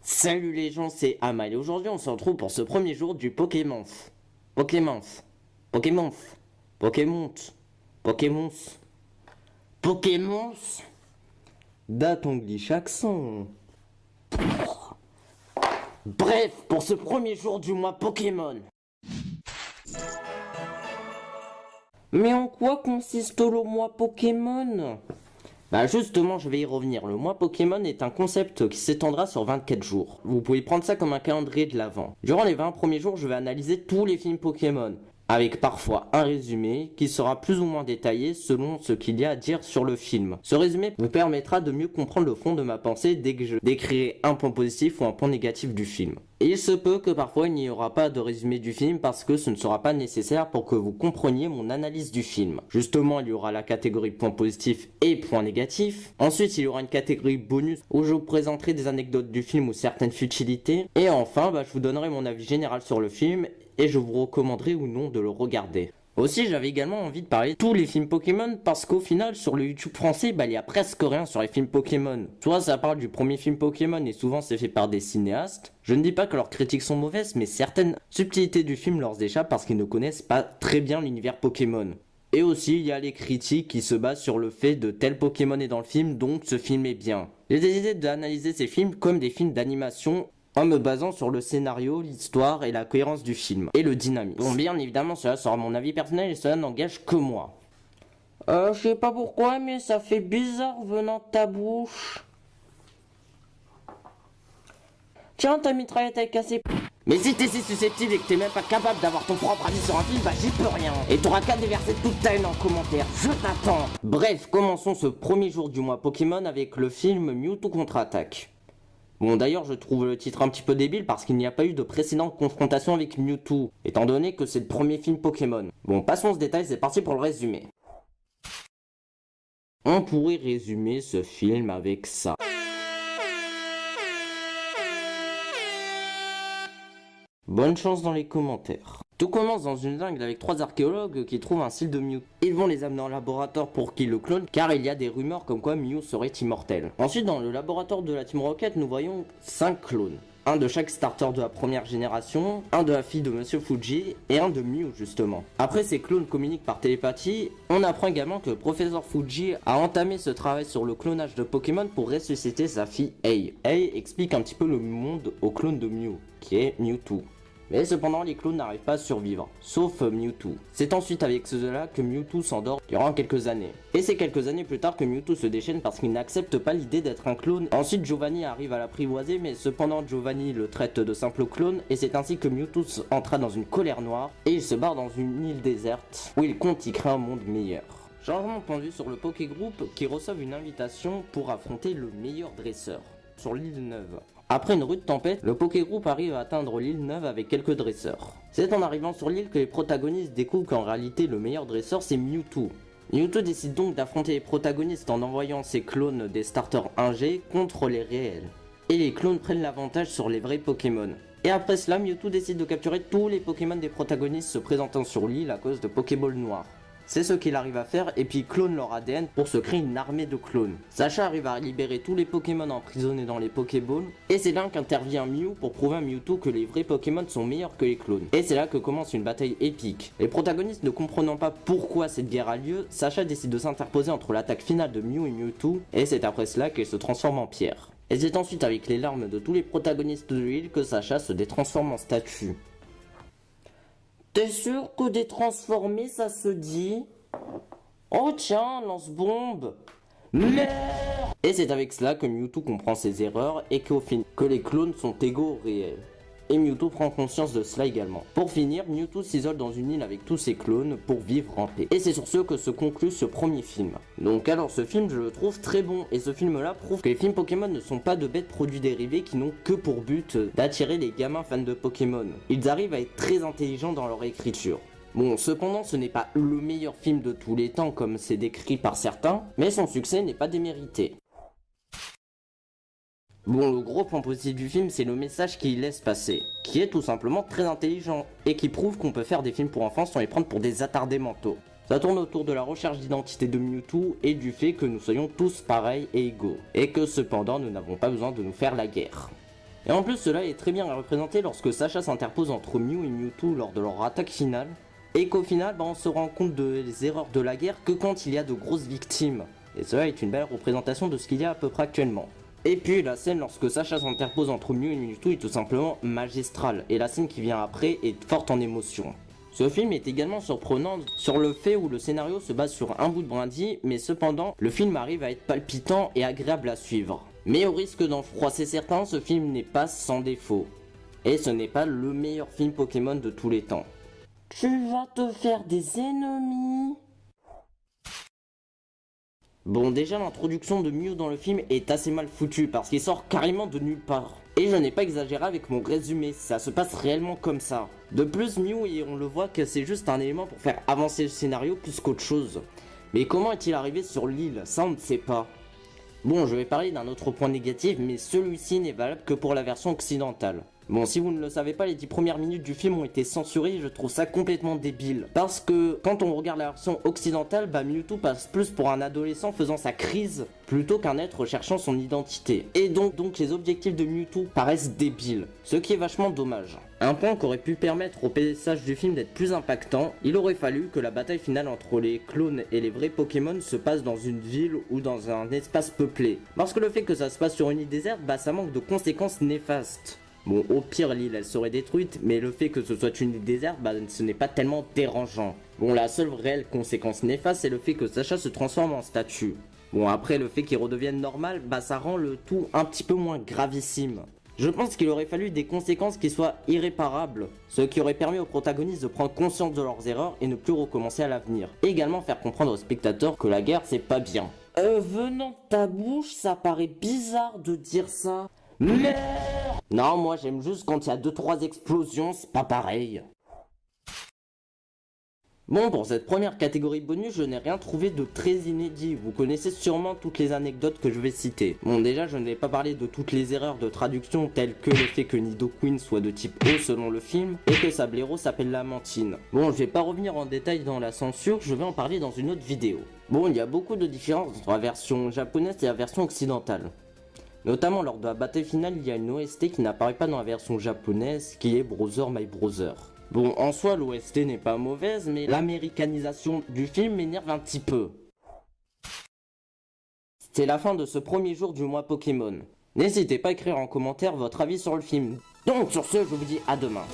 Salut les gens, c'est Amal et aujourd'hui on se retrouve pour ce premier jour du Pokémon. Pokémon. Pokémon. Pokémon. Pokémon. Pokémon. Date anglish accent. Bref, pour ce premier jour du mois Pokémon. Mais en quoi consiste le mois Pokémon? Bah justement, je vais y revenir. Le mois Pokémon est un concept qui s'étendra sur 24 jours. Vous pouvez prendre ça comme un calendrier de l'Avent. Durant les 20 premiers jours, je vais analyser tous les films Pokémon, avec parfois un résumé qui sera plus ou moins détaillé selon ce qu'il y a à dire sur le film. Ce résumé vous permettra de mieux comprendre le fond de ma pensée dès que je décrirai un point positif ou un point négatif du film. Et il se peut que parfois il n'y aura pas de résumé du film parce que ce ne sera pas nécessaire pour que vous compreniez mon analyse du film. Justement, il y aura la catégorie points positifs et points négatifs. Ensuite, il y aura une catégorie bonus où je vous présenterai des anecdotes du film ou certaines futilités. Et enfin, je vous donnerai mon avis général sur le film et je vous recommanderai ou non de le regarder. Aussi, j'avais également envie de parler de tous les films Pokémon parce qu'au final, sur le YouTube français, il y a presque rien sur les films Pokémon. Soit ça parle du premier film Pokémon et souvent c'est fait par des cinéastes. Je ne dis pas que leurs critiques sont mauvaises, mais certaines subtilités du film leur échappent parce qu'ils ne connaissent pas très bien l'univers Pokémon. Et aussi, il y a les critiques qui se basent sur le fait de tel Pokémon est dans le film, donc ce film est bien. J'ai décidé d'analyser ces films comme des films d'animation en me basant sur le scénario, l'histoire et la cohérence du film, et le dynamisme. Bon, bien évidemment, cela sera mon avis personnel et cela n'engage que moi. Je sais pas pourquoi, mais ça fait bizarre venant de ta bouche. Tiens, ta mitraillette est cassée. Mais si t'es si susceptible et que t'es même pas capable d'avoir ton propre avis sur un film, j'y peux rien. Et t'auras qu'à déverser toute ta haine en commentaire, je t'attends. Bref, commençons ce premier jour du mois Pokémon avec le film Mewtwo contre-attaque. Bon, d'ailleurs, je trouve le titre un petit peu débile parce qu'il n'y a pas eu de précédente confrontation avec Mewtwo, étant donné que c'est le premier film Pokémon. Bon, passons ce détail, c'est parti pour le résumé. On pourrait résumer ce film avec ça. Bonne chance dans les commentaires. Tout commence dans une jungle avec 3 archéologues qui trouvent un cil de Mew. Ils vont les amener en laboratoire pour qu'ils le clonent car il y a des rumeurs comme quoi Mew serait immortel. Ensuite, dans le laboratoire de la Team Rocket, nous voyons 5 clones. Un de chaque starter de la première génération, un de la fille de Monsieur Fuji et un de Mew justement. Après, ces clones communiquent par télépathie. On apprend également que le professeur Fuji a entamé ce travail sur le clonage de Pokémon pour ressusciter sa fille Ei. Ei explique un petit peu le monde au clone de Mew, qui est Mewtwo. Mais cependant, les clones n'arrivent pas à survivre, sauf Mewtwo. C'est ensuite avec cela que Mewtwo s'endort durant quelques années. Et c'est quelques années plus tard que Mewtwo se déchaîne parce qu'il n'accepte pas l'idée d'être un clone. Ensuite, Giovanni arrive à l'apprivoiser, mais cependant Giovanni le traite de simple clone, et c'est ainsi que Mewtwo entra dans une colère noire, et il se barre dans une île déserte, où il compte y créer un monde meilleur. Changement de point de vue sur le Pokégroup, qui reçoivent une invitation pour affronter le meilleur dresseur, sur l'île Neuve. Après une rude tempête, le Pokégroup arrive à atteindre l'île Neuve avec quelques dresseurs. C'est en arrivant sur l'île que les protagonistes découvrent qu'en réalité le meilleur dresseur c'est Mewtwo. Mewtwo décide donc d'affronter les protagonistes en envoyant ses clones des starters 1G contre les réels. Et les clones prennent l'avantage sur les vrais Pokémon. Et après cela, Mewtwo décide de capturer tous les Pokémon des protagonistes se présentant sur l'île à cause de Pokéballs noirs. C'est ce qu'il arrive à faire et puis il clone leur ADN pour se créer une armée de clones. Sacha arrive à libérer tous les Pokémon emprisonnés dans les Pokéballs et c'est là qu'intervient Mew pour prouver à Mewtwo que les vrais Pokémon sont meilleurs que les clones. Et c'est là que commence une bataille épique. Les protagonistes ne comprenant pas pourquoi cette guerre a lieu, Sacha décide de s'interposer entre l'attaque finale de Mew et Mewtwo et c'est après cela qu'il se transforme en pierre. Et c'est ensuite avec les larmes de tous les protagonistes de l'île que Sacha se détransforme en statue. T'es sûr que détransformer ça se dit? Oh tiens, lance-bombe. Merde. Et c'est avec cela que Mewtwo comprend ses erreurs et qu'au final, que les clones sont égaux au réel. Et Mewtwo prend conscience de cela également. Pour finir, Mewtwo s'isole dans une île avec tous ses clones pour vivre en paix. Et c'est sur ce que se conclut ce premier film. Donc alors ce film je le trouve très bon et ce film là prouve que les films Pokémon ne sont pas de bêtes produits dérivés qui n'ont que pour but d'attirer les gamins fans de Pokémon. Ils arrivent à être très intelligents dans leur écriture. Bon, cependant, ce n'est pas le meilleur film de tous les temps comme c'est décrit par certains, mais son succès n'est pas démérité. Bon, le gros point positif du film, c'est le message qu'il laisse passer, qui est tout simplement très intelligent, et qui prouve qu'on peut faire des films pour enfants sans les prendre pour des attardés mentaux. Ça tourne autour de la recherche d'identité de Mewtwo et du fait que nous soyons tous pareils et égaux, et que cependant nous n'avons pas besoin de nous faire la guerre. Et en plus cela est très bien représenté lorsque Sacha s'interpose entre Mew et Mewtwo lors de leur attaque finale, et qu'au final on se rend compte des erreurs de la guerre que quand il y a de grosses victimes. Et cela est une belle représentation de ce qu'il y a à peu près actuellement. Et puis la scène lorsque Sacha s'interpose entre Mew et Mewtwo est tout simplement magistrale, et la scène qui vient après est forte en émotion. Ce film est également surprenant sur le fait où le scénario se base sur un bout de brindille, mais cependant le film arrive à être palpitant et agréable à suivre. Mais au risque d'en froisser certains, ce film n'est pas sans défaut. Et ce n'est pas le meilleur film Pokémon de tous les temps. Tu vas te faire des ennemis. Bon, déjà l'introduction de Mew dans le film est assez mal foutue parce qu'il sort carrément de nulle part. Et je n'ai pas exagéré avec mon résumé, ça se passe réellement comme ça. De plus, Mew, et on le voit que c'est juste un élément pour faire avancer le scénario plus qu'autre chose. Mais comment est-il arrivé sur l'île? Ça on ne sait pas. Bon, je vais parler d'un autre point négatif, mais celui-ci n'est valable que pour la version occidentale. Bon, si vous ne le savez pas, les 10 premières minutes du film ont été censurées et je trouve ça complètement débile. Parce que quand on regarde la version occidentale, Mewtwo passe plus pour un adolescent faisant sa crise plutôt qu'un être cherchant son identité. Et donc les objectifs de Mewtwo paraissent débiles, ce qui est vachement dommage. Un point qui aurait pu permettre au paysage du film d'être plus impactant, il aurait fallu que la bataille finale entre les clones et les vrais Pokémon se passe dans une ville ou dans un espace peuplé. Parce que le fait que ça se passe sur une île déserte, ça manque de conséquences néfastes. Bon, au pire, l'île, elle serait détruite, mais le fait que ce soit une île déserte, ce n'est pas tellement dérangeant. Bon, la seule réelle conséquence néfaste, c'est le fait que Sacha se transforme en statue. Bon, après, le fait qu'il redevienne normal, ça rend le tout un petit peu moins gravissime. Je pense qu'il aurait fallu des conséquences qui soient irréparables, ce qui aurait permis aux protagonistes de prendre conscience de leurs erreurs et ne plus recommencer à l'avenir. Et également faire comprendre aux spectateurs que la guerre, c'est pas bien. Venant de ta bouche, ça paraît bizarre de dire ça. Merde! Non, moi j'aime juste quand il y a 2-3 explosions, c'est pas pareil. Bon, pour cette première catégorie bonus, je n'ai rien trouvé de très inédit. Vous connaissez sûrement toutes les anecdotes que je vais citer. Bon, déjà, je ne vais pas parler de toutes les erreurs de traduction, telles que le fait que Nidoqueen soit de type O selon le film, et que sa blaireau s'appelle Lamentine. Bon, je vais pas revenir en détail dans la censure, je vais en parler dans une autre vidéo. Bon, il y a beaucoup de différences entre la version japonaise et la version occidentale. Notamment lors de la bataille finale, il y a une OST qui n'apparaît pas dans la version japonaise, qui est Brother My Brother. Bon, en soi, l'OST n'est pas mauvaise, mais l'américanisation du film m'énerve un petit peu. C'est la fin de ce premier jour du mois Pokémon. N'hésitez pas à écrire en commentaire votre avis sur le film. Donc sur ce, je vous dis à demain.